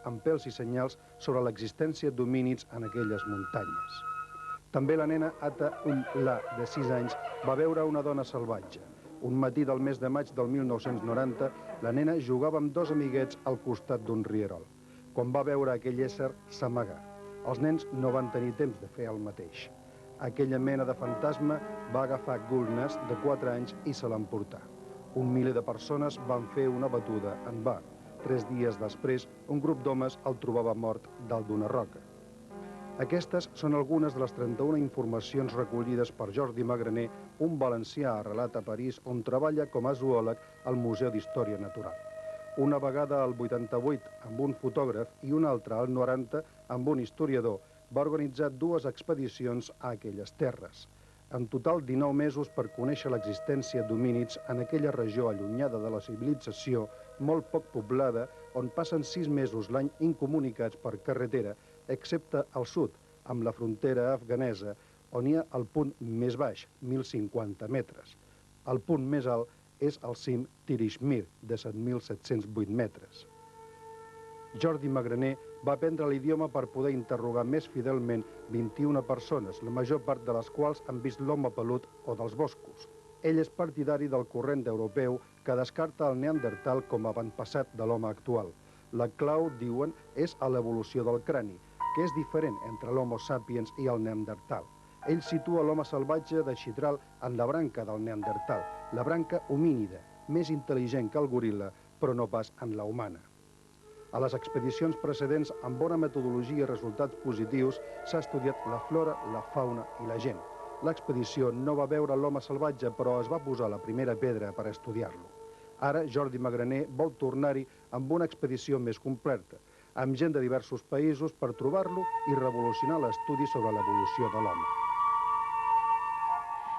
amb pèls i senyals sobre l'existència d'homínids en aquelles muntanyes. També la nena Ata Ulla, de 6 anys, va veure una dona salvatge. Un matí del mes de maig del 1990, la nena jugava amb 2 amiguets al costat d'un rierol. Quan va veure aquell ésser, s'amagà. Els nens no van tenir temps de fer el mateix. Aquella mena de fantasma va agafar Gulnaz, de 4 anys, i se l'emportà. Un miler de persones van fer una batuda en va. 3 dies després, un grup d'homes el trobava mort dalt d'una roca. Aquestes són algunes de les 31 informacions recollides per Jordi Magraner, un valencià arrelat a París, on treballa com a zoòleg al Museu d'Història Natural. Una vegada al 88 amb un fotògraf i una altra al 90 amb un historiador, va organitzar 2 expedicions a aquelles terres. En total 19 mesos per conèixer l'existència d'homínids en aquella regió allunyada de la civilització, molt poc poblada, on passen 6 mesos l'any incomunicats per carretera, excepte al sud, amb la frontera afganesa, on hi ha el punt més baix, 1.050 metres. El punt més alt és el cim Tirishmir, de 7.708 metres. Jordi Magraner va aprendre l'idioma per poder interrogar més fidelment 21 persones, la major part de les quals han vist l'home pelut o dels boscos. Ell és partidari del corrent europeu que descarta el neandertal com a avantpassat de l'home actual. La clau, diuen, és a l'evolució del crani, que és diferent entre l'Homo sapiens i el neandertal. Ell situa l'home salvatge de Chitral en la branca del neandertal, la branca homínida, més intel·ligent que el goril·la, però no pas en la humana. A les expedicions precedents, amb bona metodologia i resultats positius, s'ha estudiat la flora, la fauna i la gent. L'expedició no va veure l'home salvatge, però es va posar la primera pedra per estudiar-lo. Ara, Jordi Magraner vol tornar-hi amb una expedició més completa, amb gent de diversos països per trobar-lo i revolucionar l'estudi sobre l'evolució de l'home.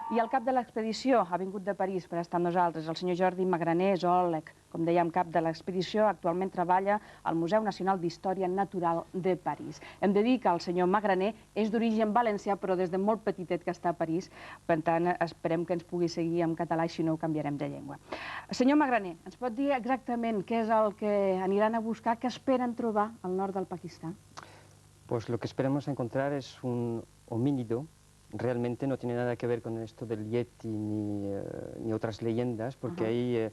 I el cap de l'expedició ha vingut de París per estar amb nosaltres, el senyor Jordi Magraner, zoòleg. Com dèiem, cap de l'expedició, actualment treballa al Museu Nacional d'Història Natural de París. Hem de dir que el senyor Magraner és d'origen valencià, però des de molt petitet que està a París. Per tant, esperem que ens pugui seguir en català i si no ho canviarem de llengua. Senyor Magraner, ens pot dir exactament què és el que aniran a buscar, què esperen trobar al nord del Pakistán? Pues lo que esperamos encontrar es un homínido. Realmente no tiene nada que ver con esto del Yeti ni otras leyendas, porque ahí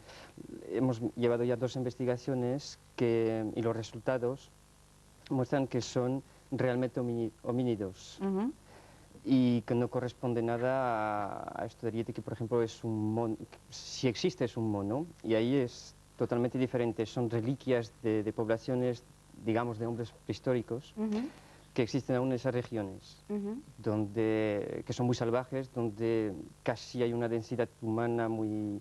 hemos llevado ya 2 investigaciones y los resultados muestran que son realmente homínidos y que no corresponde nada a esto del Yeti, que por ejemplo es un mono, si existe es un mono, y ahí es totalmente diferente, son reliquias de poblaciones, digamos, de hombres prehistóricos, que existen aún en esas regiones, que son muy salvajes, donde casi hay una densidad humana muy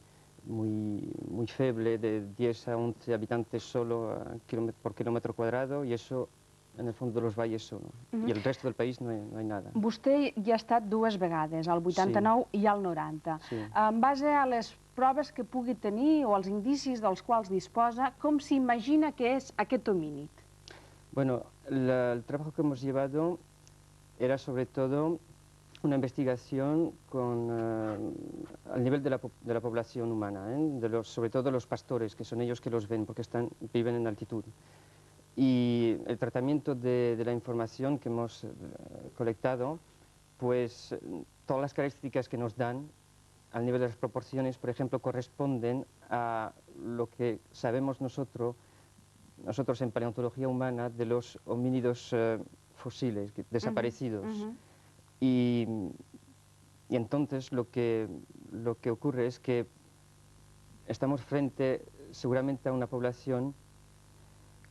feble, de 10 a 11 habitantes solo por kilómetro cuadrado, y eso en el fondo de los valles solo. Y el resto del país no hay nada. Vostè hi ha estat 2 vegades, al 89 i al 90. En base a les proves que pugui tenir o els indicis dels quals disposa, com s'imagina que és aquest homínid? Bueno, el trabajo que hemos llevado era sobre todo una investigación al nivel de la población humana, sobre todo los pastores, que son ellos que los ven porque viven en altitud. Y el tratamiento de la información que hemos colectado, pues todas las características que nos dan al nivel de las proporciones, por ejemplo, corresponden a lo que sabemos nosotros en paleontología humana de los homínidos fósiles, desaparecidos. Y entonces lo que ocurre es que estamos frente seguramente a una población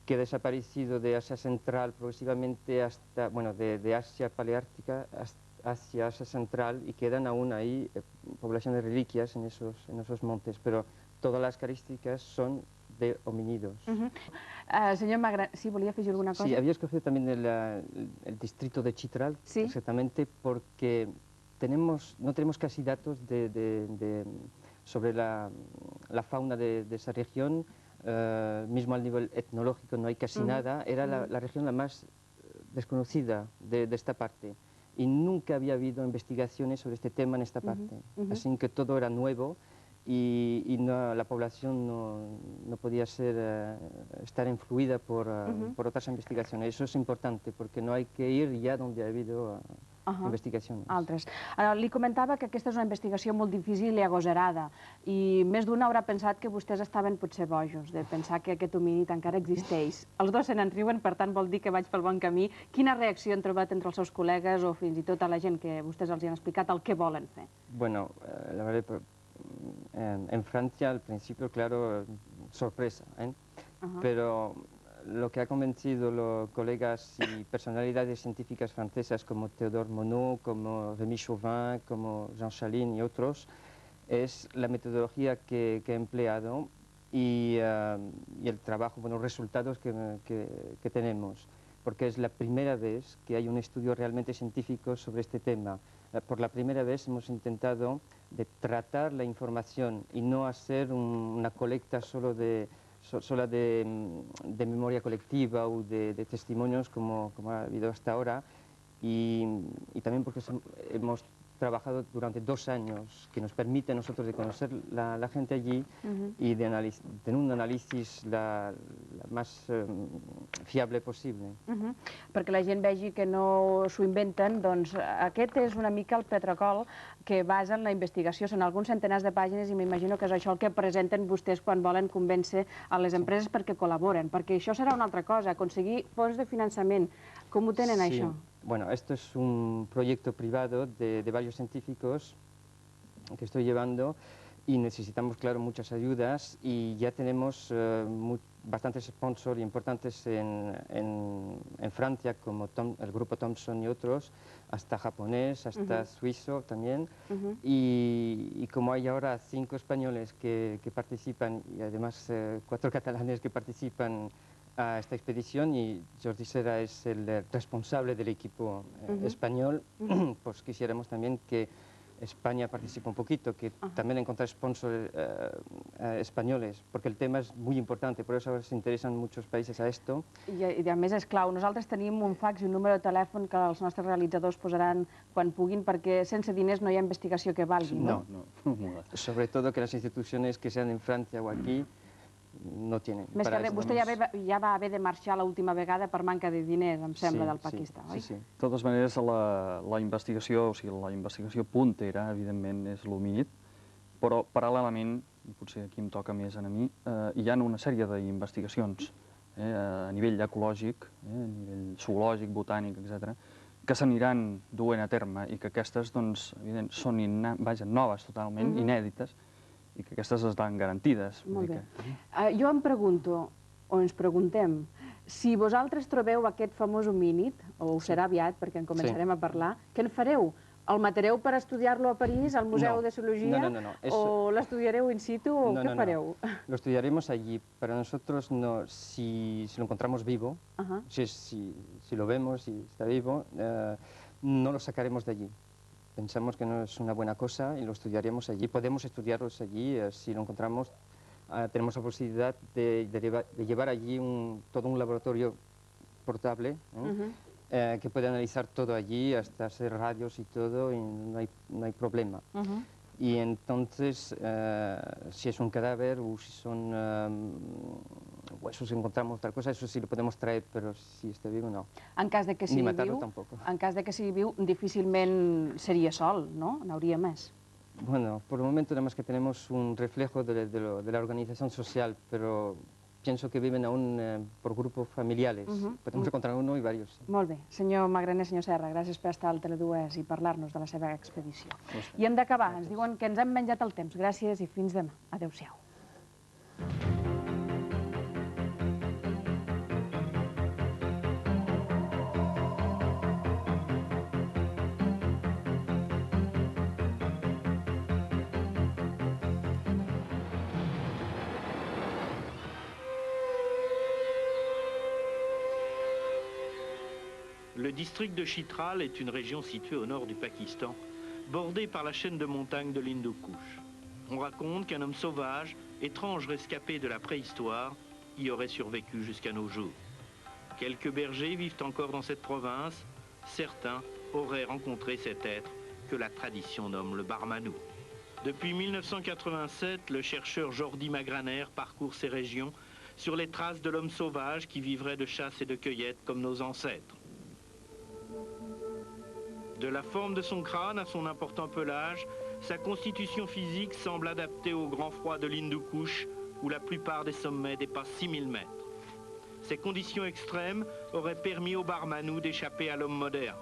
que ha desaparecido de Asia Central progresivamente hasta, bueno, de Asia Paleártica hacia Asia Central, y quedan aún ahí poblaciones de reliquias en esos montes, pero todas las características son de homínidos. Senyor Magraner, sí, volia afegir alguna cosa? Sí, había escogido también el distrito de Chitral, exactamente porque no tenemos casi datos sobre la fauna de esa región, mismo al nivel etnológico no hay casi nada. Era la región la más desconocida de esta parte, y nunca había habido investigaciones sobre este tema en esta parte, así que todo era nuevo. la población no podía estar influida por otras investigaciones. Eso es importante porque no hay que ir ya donde ha habido investigacions. Altres. Li comentava que aquesta és una investigació molt difícil i agosarada i més d'una haurà pensat que vostès estaven potser bojos de pensar que aquest homínid encara existeix. Els dos se n'en riuen, per tant vol dir que vaig pel bon camí. Quina reacció han trobat entre els seus col·legues o fins i tot a la gent que vostès els han explicat el que volen fer? Bueno, la verdad, en Francia al principio, claro, sorpresa, pero lo que ha convencido los colegas y personalidades científicas francesas como Théodore Monod, como Rémy Chauvin, como Jean Chalin y otros, es la metodología que he empleado y el trabajo, bueno, los resultados que tenemos, porque es la primera vez que hay un estudio realmente científico sobre este tema. Por la primera vez hemos intentado de tratar la información y no hacer una colecta solo de memoria colectiva o de testimonios como ha habido hasta ahora y también porque hemos trabajado durante 2 años que nos permite a nosotros de conocer la gente allí y de tener un análisis la más fiable possible. Perquè la gent vegi que no s'ho inventen, doncs aquest és una mica el protocol que basa en la investigació. Són alguns centenars de pàgines i m'imagino que és això el que presenten vostès quan volen convèncer a les empreses perquè col·laboren, perquè això serà una altra cosa, aconseguir fons de finançament. Com ho tenen, això? Bueno, esto es un proyecto privado de varios científicos que estoy llevando y necesitamos, claro, muchas ayudas y ya tenemos bastantes sponsors importantes en Francia, como el grupo Thomson y otros, hasta japonés, hasta suizo también. Y como hay ahora 5 españoles que participan y además 4 catalanes que participan a esta expedición y Jordi Serra es el responsable del equipo español, pues quisiéramos también que España participe un poquito, que también encontrar sponsors españoles, porque el tema es muy importante, por eso ahora se interesan muchos países a esto. I a més és clau, nosaltres tenim un fax i un número de telèfon que els nostres realitzadors posaran quan puguin, perquè sense diners no hi ha investigació que valgui, no? No. Sobre todo que las instituciones que sean en Francia o aquí no tienen. Més que res, vostè ja va haver de marxar l'última vegada per manca de diners, em sembla, del Pakistan, oi? Sí. De totes maneres, la investigació, o sigui, la investigació puntera, evidentment, és l'homínid, però paral·lelament, i potser aquí em toca més a mi, hi ha una sèrie d'investigacions a nivell ecològic, a nivell zoològic, botànic, etc., que s'aniran duent a terme i que aquestes, doncs, evident, són noves totalment, inèdites, i que aquestes estan garantides. Molt bé. Jo em pregunto, o ens preguntem, si vosaltres trobeu aquest famós homínid, o ho serà aviat, perquè en començarem a parlar, què en fareu? El matareu per estudiar-lo a París, al Museu de Zoologia? No. ¿O lo estudiareu in situ? ¿O qué fareu? Lo estudiaremos allí. Para nosotros, si lo encontramos vivo, si lo vemos y está vivo, no lo sacaremos de allí. Pensamos que no es una buena cosa y lo estudiaremos allí. Podemos estudiarlos allí, si lo encontramos. Tenemos la posibilidad de llevar allí todo un laboratorio portable, que puede analizar todo allí, hasta hacer radios y todo, y no hay problema. Y entonces, si es un cadáver o si son huesos, si encontramos otra cosa, eso sí lo podemos traer, pero si está vivo, no. En cas de que sigui Ni matarlo viu, tampoco. en cas de que sigui viu, difícilment seria sol, no? N'hauria més. Bueno, por el momento nada más que tenemos un reflejo de la organización social, pero pienso que viven aún por grupos familiares. Podemos encontrar uno y varios. Molt bé. Senyor Magraner, senyor Serra, gràcies per estar al Tele2 i parlar-nos de la seva expedició. I hem d'acabar. Ens diuen que ens hem menjat el temps. Gràcies i fins demà. Adéu-siau. Le district de Chitral est une région située au nord du Pakistan, bordée par la chaîne de montagnes de l'Hindu-Kush. On raconte qu'un homme sauvage, étrange rescapé de la préhistoire, y aurait survécu jusqu'à nos jours. Quelques bergers vivent encore dans cette province. Certains auraient rencontré cet être que la tradition nomme le Barmanou. Depuis 1987, le chercheur Jordi Magraner parcourt ces régions sur les traces de l'homme sauvage qui vivrait de chasse et de cueillette comme nos ancêtres. De la forme de son crâne à son important pelage, sa constitution physique semble adaptée au grand froid de l'Hindu Kush, où la plupart des sommets dépassent 6000 mètres. Ces conditions extrêmes auraient permis au Barmanou d'échapper à l'homme moderne.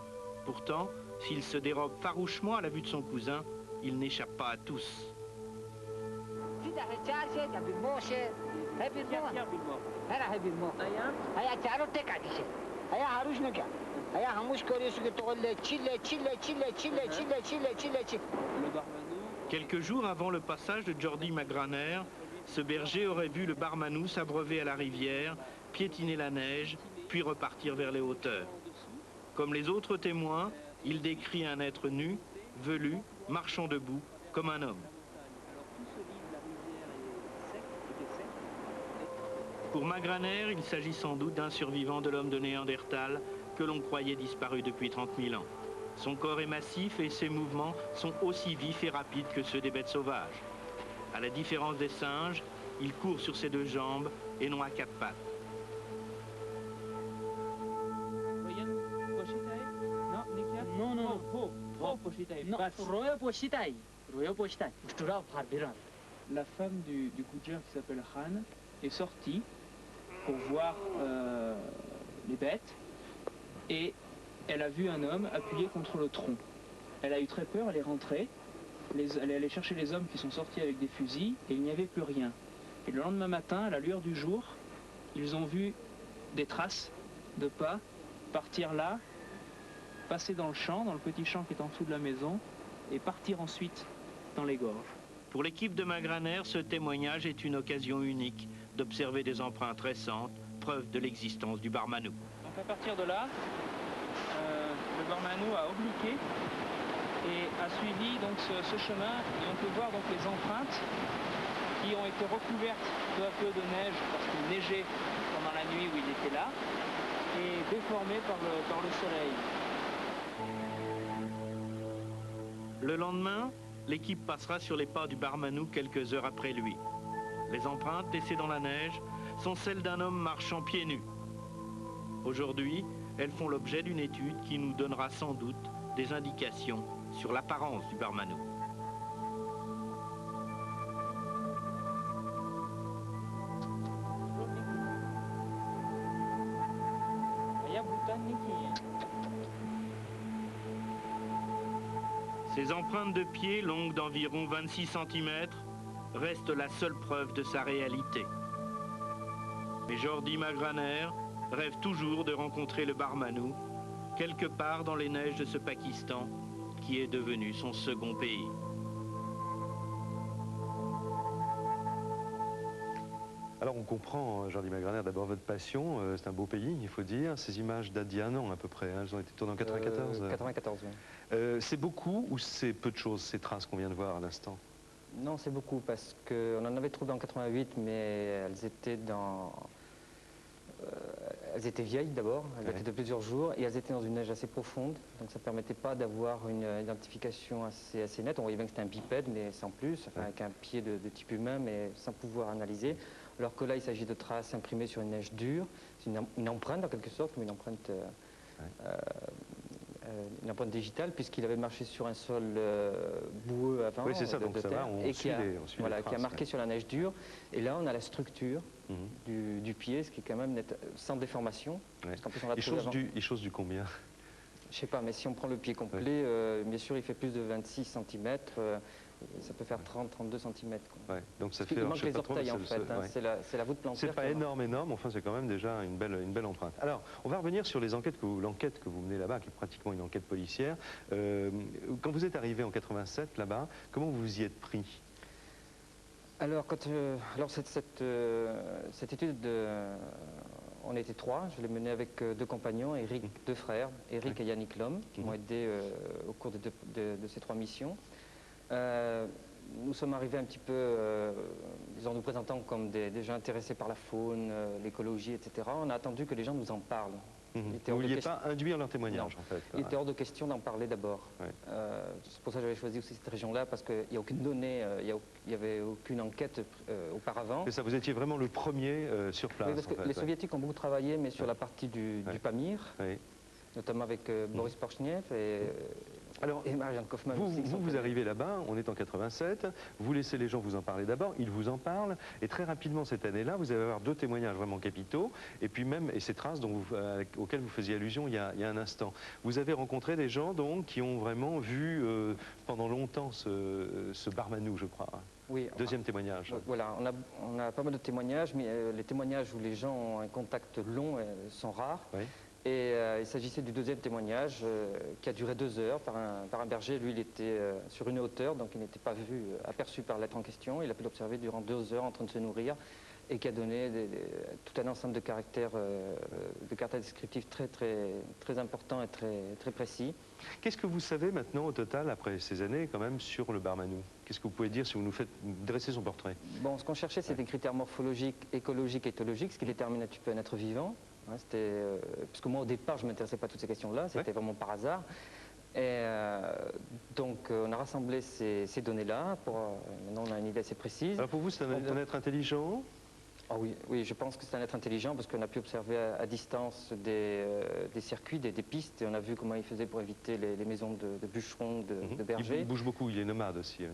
Pourtant, s'il se dérobe farouchement à la vue de son cousin, il n'échappe pas à tous. Quelques jours avant le passage de Jordi Magraner, ce berger aurait vu le Barmanou s'abreuver à la rivière, piétiner la neige, puis repartir vers les hauteurs. Comme les autres témoins, il décrit un être nu, velu, marchant debout, comme un homme. Pour Magraner, il s'agit sans doute d'un survivant de l'homme de Néandertal que l'on croyait disparu depuis 30 000 ans. Son corps est massif et ses mouvements sont aussi vifs et rapides que ceux des bêtes sauvages. À la différence des singes, il court sur ses deux jambes et non à quatre pattes. La femme du Gujjar qui s'appelle Khan est sortie pour voir les bêtes et elle a vu un homme appuyé contre le tronc. Elle a eu très peur, elle est rentrée, elle est allée chercher les hommes qui sont sortis avec des fusils et il n'y avait plus rien. Et le lendemain matin, à la lueur du jour, ils ont vu des traces de pas partir là, passer dans le champ, dans le petit champ qui est en dessous de la maison et partir ensuite dans les gorges. Pour l'équipe de Magraner, ce témoignage est une occasion unique d'observer des empreintes récentes, preuve de l'existence du Barmanou. Donc à partir de là, le Barmanou a obliqué et a suivi donc ce chemin et on peut voir donc les empreintes qui ont été recouvertes peu à peu de neige parce qu'il neigeait pendant la nuit où il était là et déformées par le soleil. Le lendemain, l'équipe passera sur les pas du Barmanou quelques heures après lui. Les empreintes laissées dans la neige sont celles d'un homme marchant pieds nus. Aujourd'hui, elles font l'objet d'une étude qui nous donnera sans doute des indications sur l'apparence du Barmanou. Ces empreintes de pieds, longues d'environ 26 cm, restent la seule preuve de sa réalité. Mais Jordi Magraner rêve toujours de rencontrer le Barmanou, quelque part dans les neiges de ce Pakistan, qui est devenu son second pays. Alors on comprend, Jordi Magraner, d'abord votre passion, c'est un beau pays, il faut dire. Ces images datent d'il y a un an à peu près, hein. Elles ont été tournées en 94 94, oui. C'est beaucoup ou c'est peu de choses, ces traces qu'on vient de voir à l'instant? Non, c'est beaucoup, parce qu'on en avait trouvé en 88, mais elles étaient vieilles d'abord, elles dataient de plusieurs jours, et elles étaient dans une neige assez profonde, donc ça ne permettait pas d'avoir une identification assez nette. On voyait bien que c'était un bipède, mais sans plus, enfin, avec un pied de type humain, mais sans pouvoir analyser. Alors que là, il s'agit de traces imprimées sur une neige dure, c'est une empreinte en quelque sorte, mais une empreinte digitale, puisqu'il avait marché sur un sol boueux avant, oui, c'est ça, donc ça terre, va, on et suit les traces, qui a marqué sur la neige dure. Et là, on a la structure du pied, ce qui est quand même sans déformation. Parce qu'en plus, on l'a trouvé avant. Il chose du combien? Je sais pas, mais si on prend le pied complet, bien sûr, il fait plus de 26 cm. Ça peut faire 30-32 cm. Ouais, donc ça fait, il manque les orteils en fait, c'est la voûte plantaire. C'est pas énorme, enfin c'est quand même déjà une belle empreinte. Alors, on va revenir sur l'enquête que vous menez là-bas, qui est pratiquement une enquête policière. Quand vous êtes arrivé en 87 là-bas, comment vous vous y êtes pris? Alors, cette étude, on était trois, je l'ai menée avec deux compagnons, deux frères, Eric et Yannick Lhomme, qui m'ont aidé au cours de ces trois missions. Nous sommes arrivés un petit peu, disons, nous présentant comme des gens intéressés par la faune, l'écologie, etc. On a attendu que les gens nous en parlent. Vous ne vouliez pas induire leur témoignage, en fait. Il était hors de question d'en parler d'abord. Ouais. C'est pour ça que j'avais choisi aussi cette région-là, parce qu'il n'y a aucune donnée, il n'y avait aucune enquête auparavant. C'est ça, vous étiez vraiment le premier sur place. Oui, parce que les Soviétiques ont beaucoup travaillé, mais sur la partie du Pamir, notamment avec Boris Porchniev et Marianne Kaufmann. Vous arrivez là-bas, on est en 87, vous laissez les gens vous en parler d'abord, ils vous en parlent, et très rapidement cette année-là, vous allez avoir 2 témoignages vraiment capitaux, et puis même, et ces traces auxquelles vous faisiez allusion il y a un instant. Vous avez rencontré des gens donc qui ont vraiment vu pendant longtemps ce Barmanou, je crois. Oui. Deuxième témoignage. Voilà, on a pas mal de témoignages, mais les témoignages où les gens ont un contact long sont rares. Oui. Et il s'agissait du deuxième témoignage qui a duré 2 heures par un berger. Lui, il était sur une hauteur, donc il n'était pas aperçu par l'être en question. Il a pu l'observer durant 2 heures en train de se nourrir et qui a donné tout un ensemble de caractères descriptifs très importants et très précis. Qu'est-ce que vous savez maintenant au total, après ces années, quand même, sur le Barmanou? Qu'est-ce que vous pouvez dire si vous nous faites dresser son portrait? Bon, ce qu'on cherchait, c'était des critères morphologiques, écologiques, éthologiques, ce qui détermine un petit peu un être vivant. Hein, parce que moi, au départ, je ne m'intéressais pas à toutes ces questions-là, c'était vraiment par hasard. Et donc, on a rassemblé ces données-là. Maintenant, on a une idée assez précise. Alors pour vous, c'est un être intelligent? Ah oui, je pense que c'est un être intelligent parce qu'on a pu observer à distance des circuits, des pistes, et on a vu comment il faisait pour éviter les maisons de bûcherons, de bergers. Il bouge beaucoup, il est nomade aussi. Oui.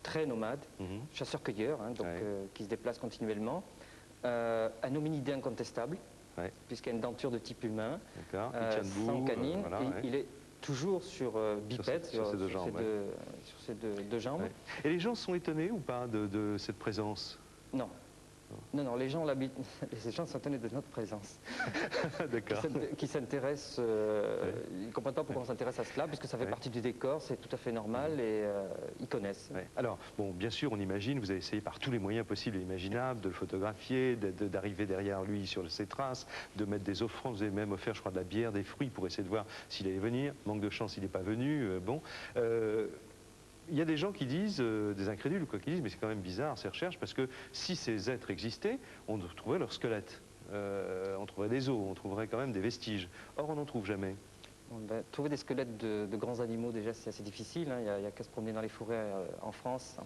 Très nomade, chasseur-cueilleur, hein, donc qui se déplace continuellement. Un hominidé incontestable, puisqu'il a une denture de type humain, sans canine, voilà, il est toujours sur bipède, sur ses 2 jambes. Et les gens sont étonnés ou pas de cette présence? Non. Non, les gens sont étonnés de notre présence. D'accord. Qui s'intéressent, ils ne comprennent pas pourquoi on s'intéresse à cela, puisque ça fait partie du décor, c'est tout à fait normal et ils connaissent. Alors, bon, bien sûr, on imagine, vous avez essayé par tous les moyens possibles et imaginables de le photographier, d'arriver derrière lui sur ses traces, de mettre des offrandes. Vous avez même offert, je crois, de la bière, des fruits pour essayer de voir s'il allait venir. Manque de chance, il n'est pas venu. Il y a des gens qui disent, des incrédules ou quoi, qui disent, mais c'est quand même bizarre ces recherches, parce que si ces êtres existaient, on trouverait leur squelette, on trouverait des os, on trouverait quand même des vestiges. Or, on n'en trouve jamais. Trouver des squelettes de grands animaux, déjà, c'est assez difficile. Hein. Il n'y a qu'à se promener dans les forêts en France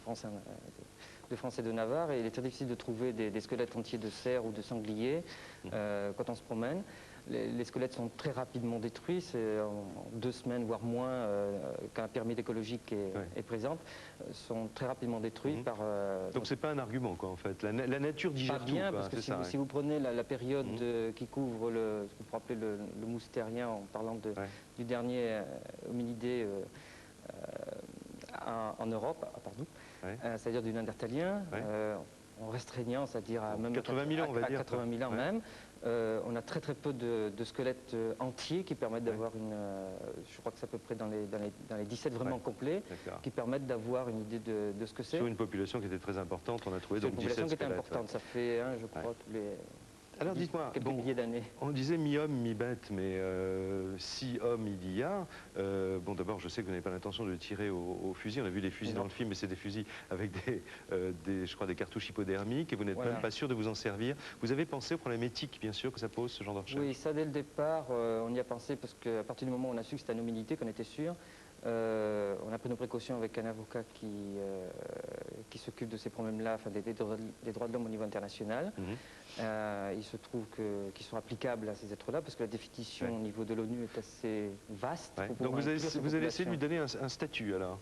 de France et de Navarre, et il est très difficile de trouver des squelettes entiers de cerfs ou de sangliers quand on se promène. Les squelettes sont très rapidement détruits, c'est en 2 semaines, voire moins, quand la pyramide écologique est présente, sont très rapidement détruits par... donc c'est pas un argument, quoi, en fait. La nature digère tout. Pas bien, parce que si vous prenez la période qui couvre ce qu'on pourrait appeler le moustérien, en parlant du dernier hominidé en Europe, c'est-à-dire du néandertalien, en restreignant, c'est-à-dire à même 80 000 ans, on va dire. 80 000 ans même. On a très peu de squelettes entiers qui permettent d'avoir je crois que c'est à peu près dans les 17 vraiment complets, qui permettent d'avoir une idée de ce que c'est. Sur une population qui était très importante, on a trouvé donc 17 squelettes. Une population qui était importante, ça fait, je crois, tous les... Alors dites-moi, quelques milliers d'années. On disait mi-homme, mi-bête, mais si homme il y a, bon d'abord je sais que vous n'avez pas l'intention de tirer au fusil, on a vu des fusils dans le film, mais c'est des fusils avec je crois des cartouches hypodermiques, et vous n'êtes même pas sûr de vous en servir. Vous avez pensé au problème éthique, bien sûr, que ça pose ce genre de recherche? Oui, ça dès le départ, on y a pensé, parce qu'à partir du moment où on a su que c'était un hominidé, qu'on était sûr, on a pris nos précautions avec un avocat qui s'occupe de ces problèmes-là, enfin des droits de l'homme au niveau international. Il se trouve qu'ils sont applicables à ces êtres-là, parce que la définition au niveau de l'ONU est assez vaste. Donc vous allez essayer de lui donner un statut, alors?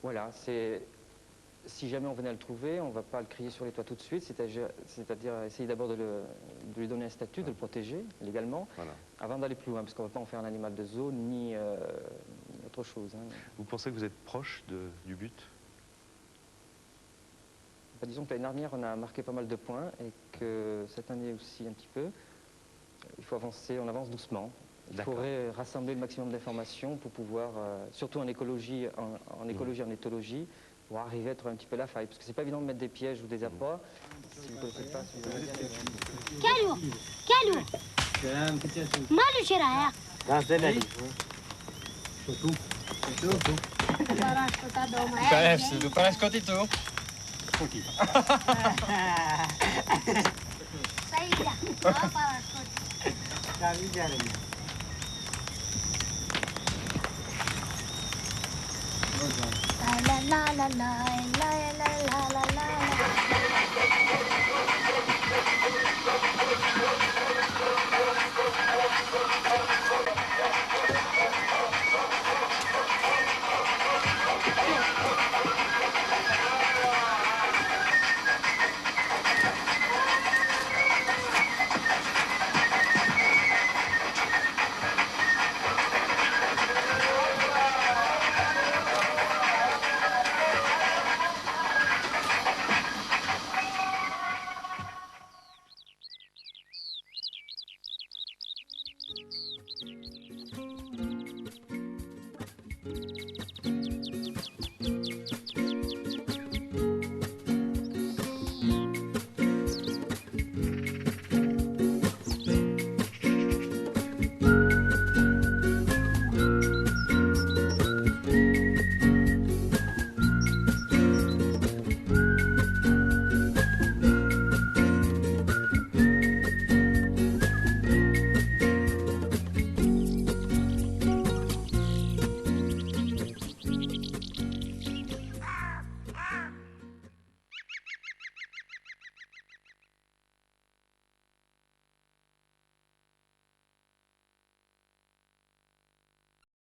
Voilà, si jamais on venait à le trouver, on ne va pas le crier sur les toits tout de suite, c'est-à-dire essayer d'abord de lui donner un statut, de le protéger légalement, avant d'aller plus loin, parce qu'on ne va pas en faire un animal de zoo, ni autre chose. Hein. Vous pensez que vous êtes proche du but? Disons que l'année dernière, on a marqué pas mal de points, et que cette année aussi un petit peu. Il faut avancer, on avance doucement. Il faudrait rassembler le maximum d'informations pour pouvoir, surtout en écologie, en éthologie, pour arriver à trouver un petit peu la faille. Parce que c'est pas évident de mettre des pièges ou des appâts. Si vous ne connaissez pas, si vous avez La la la la la la la la la.